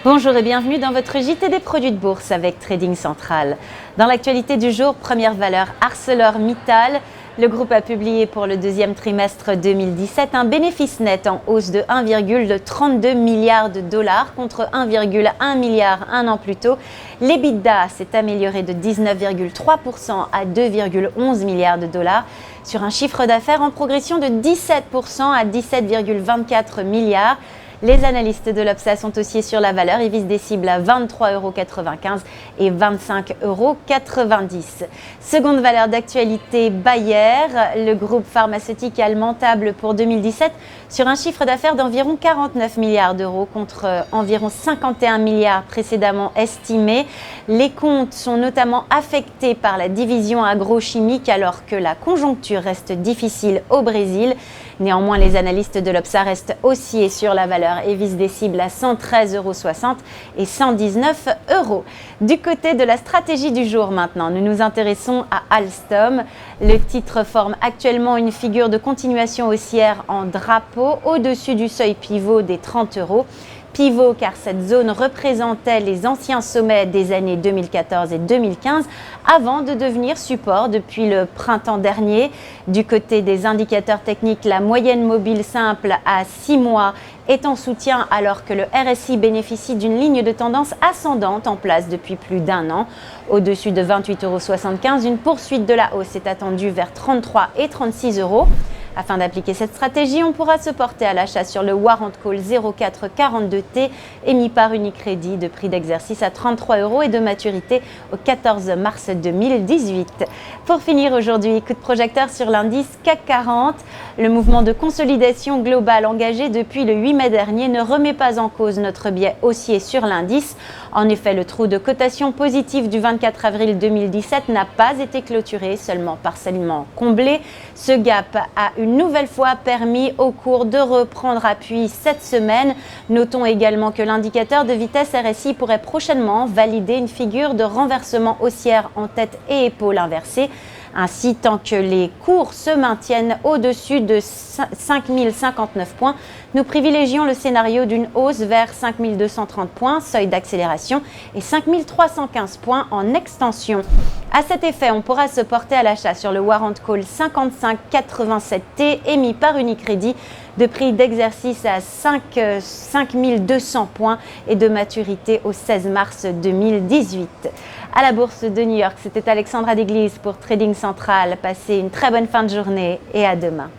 Bonjour et bienvenue dans votre JT des produits de bourse avec Trading Central. Dans l'actualité du jour, première valeur ArcelorMittal. Le groupe a publié pour le deuxième trimestre 2017 un bénéfice net en hausse de 1,32 milliard de dollars contre 1,1 milliard un an plus tôt. L'EBITDA s'est amélioré de 19,3% à 2,11 milliards de dollars sur un chiffre d'affaires en progression de 17% à 17,24 milliards. Les analystes de l'Obsa sont aussi sur la valeur et visent des cibles à 23,95 € et 25,90 €. Seconde valeur d'actualité, Bayer. Le groupe pharmaceutique allemand table pour 2017 sur un chiffre d'affaires d'environ 49 milliards d'euros contre environ 51 milliards précédemment estimés. Les comptes sont notamment affectés par la division agrochimique alors que la conjoncture reste difficile au Brésil. Néanmoins, les analystes de l'Obsa restent haussiers sur la valeur et visent des cibles à 113,60 € et 119 €. Du côté de la stratégie du jour maintenant, nous nous intéressons à Alstom. Le titre forme actuellement une figure de continuation haussière en drapeau au-dessus du seuil pivot des 30 €. Pivot car cette zone représentait les anciens sommets des années 2014 et 2015 avant de devenir support depuis le printemps dernier. Du côté des indicateurs techniques, la moyenne mobile simple à 6 mois est en soutien alors que le RSI bénéficie d'une ligne de tendance ascendante en place depuis plus d'un an. Au-dessus de 28,75 €, une poursuite de la hausse est attendue vers 33 et 36 €. Afin d'appliquer cette stratégie, on pourra se porter à l'achat sur le Warrant Call 0442T émis par Unicredit de prix d'exercice à 33 € et de maturité au 14 mars 2018. Pour finir aujourd'hui, coup de projecteur sur l'indice CAC 40. Le mouvement de consolidation globale engagé depuis le 8 mai dernier ne remet pas en cause notre biais haussier sur l'indice. En effet, le trou de cotation positif du 24 avril 2017 n'a pas été clôturé, seulement partiellement comblé. Ce gap a une nouvelle fois permis au cours de reprendre appui cette semaine. Notons également que l'indicateur de vitesse RSI pourrait prochainement valider une figure de renversement haussière en tête et épaule inversée. Ainsi, tant que les cours se maintiennent au-dessus de 5059 points, nous privilégions le scénario d'une hausse vers 5230 points, seuil d'accélération, et 5315 points en extension. À cet effet, on pourra se porter à l'achat sur le Warrant Call 5587T émis par Unicredit de prix d'exercice à 5200 points et de maturité au 16 mars 2018. À la bourse de New York, c'était Alexandra Deglise pour Trading Central. Passez une très bonne fin de journée et à demain.